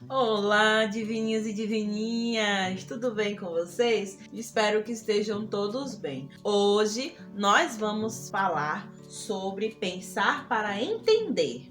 Olá, divininhos e divininhas! Tudo bem com vocês? Espero que estejam todos bem. Hoje nós vamos falar sobre pensar para entender.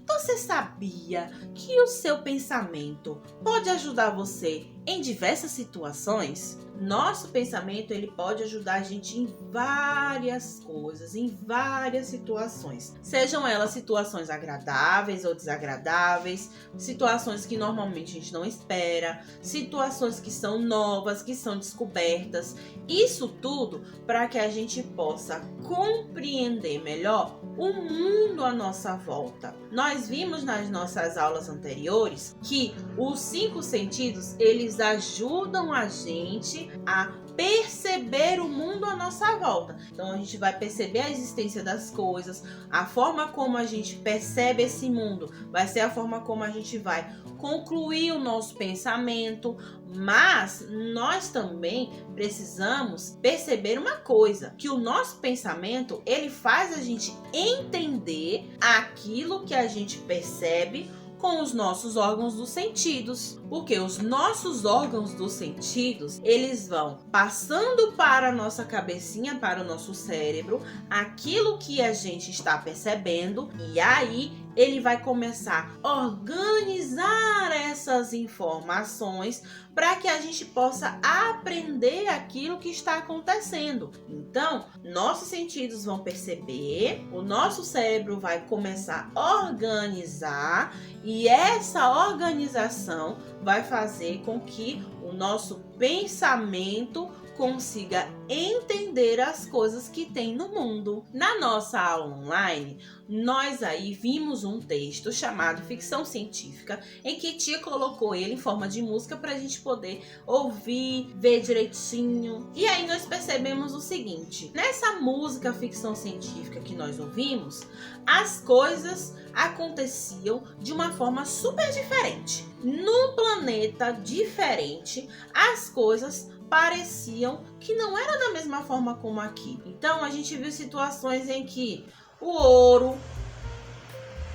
Você sabia que o seu pensamento pode ajudar você em diversas situações? Nosso pensamento ele pode ajudar a gente em várias coisas, em várias situações. Sejam elas situações agradáveis ou desagradáveis, situações que normalmente a gente não espera, situações que são novas, que são descobertas. Isso tudo para que a gente possa compreender melhor o mundo à nossa volta. Nós vimos nas nossas aulas anteriores que os 5 sentidos, eles ajudam a gente a perceber o mundo à nossa volta. Então a gente vai perceber a existência das coisas, a forma como a gente percebe esse mundo vai ser a forma como a gente vai concluir o nosso pensamento, mas nós também precisamos perceber uma coisa, que o nosso pensamento, ele faz a gente entender aquilo que a gente percebe com os nossos órgãos dos sentidos, porque os nossos órgãos dos sentidos, eles vão passando para a nossa cabecinha, para o nosso cérebro, aquilo que a gente está percebendo, e aí ele vai começar a organizar essas informações para que a gente possa aprender aquilo que está acontecendo. Então, nossos sentidos vão perceber, o nosso cérebro vai começar a organizar, e essa organização vai fazer com que o nosso pensamento consiga entender as coisas que tem no mundo. Na nossa aula online, nós aí vimos um texto chamado Ficção Científica, em que tia colocou ele em forma de música para a gente poder ouvir, ver direitinho. E aí nós percebemos o seguinte: nessa música Ficção Científica que nós ouvimos, as coisas aconteciam de uma forma super diferente. Num planeta diferente, as coisas pareciam que não era da mesma forma como aqui. Então a gente viu situações em que o ouro,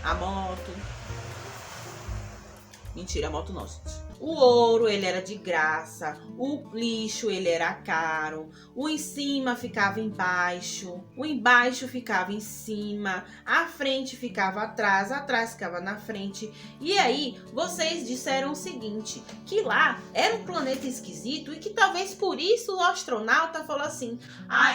a moto, mentira, a moto não, gente. O ouro, ele era de graça, o lixo, ele era caro, o em cima ficava embaixo, o embaixo ficava em cima, a frente ficava atrás, atrás ficava na frente. E aí, vocês disseram o seguinte, que lá era um planeta esquisito e que talvez por isso o astronauta falou assim: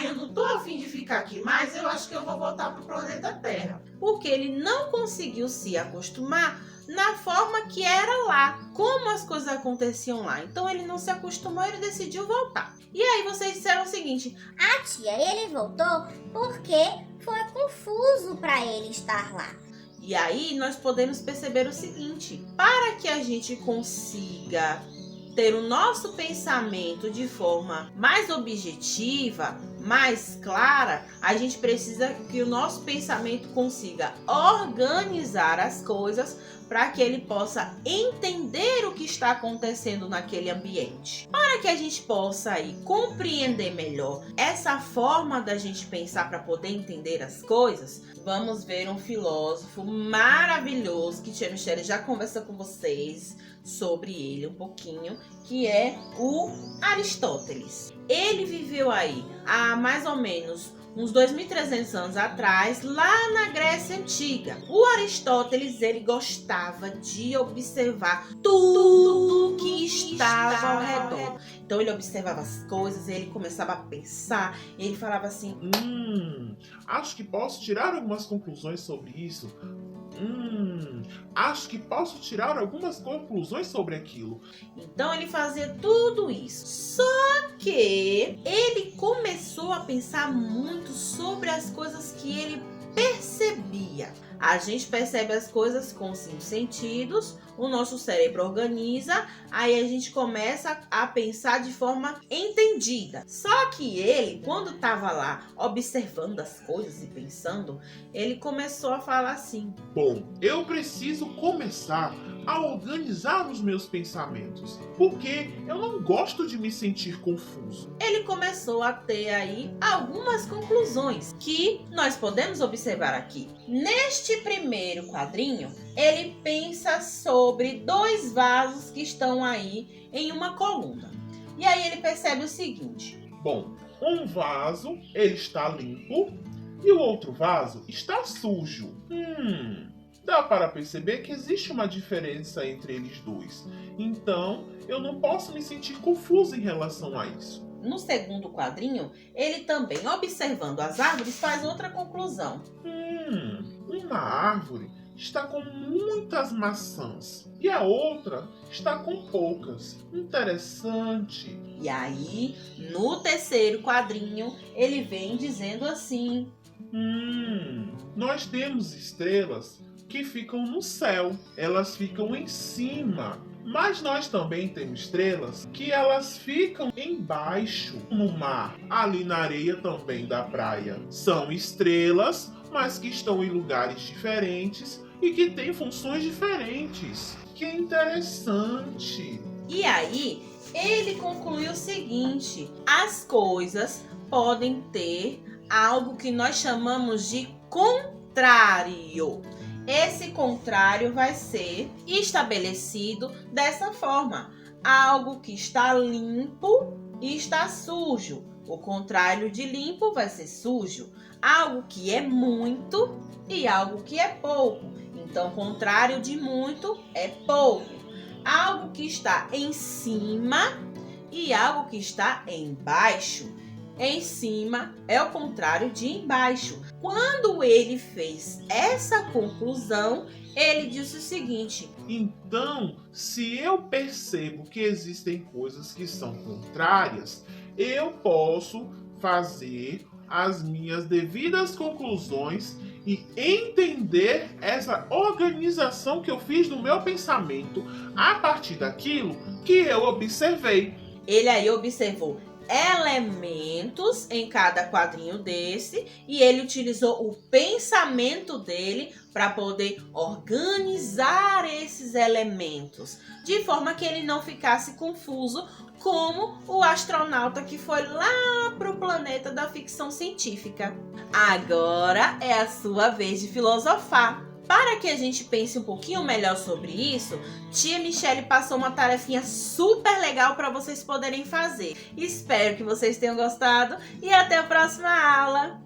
eu não tô afim de ficar aqui mais, eu acho que eu vou voltar pro planeta Terra. Porque ele não conseguiu se acostumar na forma que era lá, como as coisas aconteciam lá. Então ele não se acostumou, ele decidiu voltar. E aí vocês disseram o seguinte: tia, ele voltou porque foi confuso para ele estar lá. E aí nós podemos perceber o seguinte: para que a gente consiga ter o nosso pensamento de forma mais objetiva, mais clara, a gente precisa que o nosso pensamento consiga organizar as coisas para que ele possa entender o que está acontecendo naquele ambiente. Para que a gente possa aí compreender melhor essa forma da gente pensar para poder entender as coisas, vamos ver um filósofo maravilhoso que tia Michele já conversa com vocês sobre ele um pouquinho, que é o Aristóteles. Ele viveu aí há mais ou menos uns 2.300 anos atrás, lá na Grécia Antiga. O Aristóteles, ele gostava de observar tudo que estava ao redor. Então ele observava as coisas, ele começava a pensar, ele falava assim: acho que posso tirar algumas conclusões sobre isso. Acho que posso tirar algumas conclusões sobre aquilo. Então ele fazia tudo isso. Só que ele começou a pensar muito sobre as coisas que ele percebia. A gente percebe as coisas com os 5 sentidos, o nosso cérebro organiza, aí a gente começa a pensar de forma entendida. Só que ele, quando estava lá observando as coisas e pensando, ele começou a falar assim: bom, eu preciso começar a organizar os meus pensamentos, porque eu não gosto de me sentir confuso. Ele começou a ter aí algumas conclusões que nós podemos observar aqui. Neste primeiro quadrinho, ele pensa sobre 2 vasos que estão aí em uma coluna. E aí ele percebe o seguinte: Bom, um vaso ele está limpo e o outro vaso está sujo. Dá para perceber que existe uma diferença entre eles dois. Então, eu não posso me sentir confuso em relação a isso. No segundo quadrinho, ele também, observando as árvores, faz outra conclusão. Uma árvore está com muitas maçãs e a outra está com poucas. Interessante. E aí, no terceiro quadrinho, ele vem dizendo assim: Nós temos estrelas que ficam no céu, elas ficam em cima. Mas nós também temos estrelas que elas ficam embaixo, no mar, ali na areia também da praia. São estrelas, mas que estão em lugares diferentes e que têm funções diferentes. Que interessante! E aí, ele conclui o seguinte: as coisas podem ter algo que nós chamamos de contrário. Esse contrário vai ser estabelecido dessa forma: algo que está limpo e está sujo. O contrário de limpo vai ser sujo. Algo que é muito e algo que é pouco. Então, o contrário de muito é pouco. Algo que está em cima e algo que está embaixo. Em cima é o contrário de embaixo. Quando ele fez essa conclusão, ele disse o seguinte: então, se eu percebo que existem coisas que são contrárias, eu posso fazer as minhas devidas conclusões e entender essa organização que eu fiz no meu pensamento a partir daquilo que eu observei. Ele aí observou elementos em cada quadrinho desse e ele utilizou o pensamento dele para poder organizar esses elementos, de forma que ele não ficasse confuso como o astronauta que foi lá para o planeta da ficção científica. Agora é a sua vez de filosofar. Para que a gente pense um pouquinho melhor sobre isso, tia Michelle passou uma tarefinha super legal para vocês poderem fazer. Espero que vocês tenham gostado e até a próxima aula!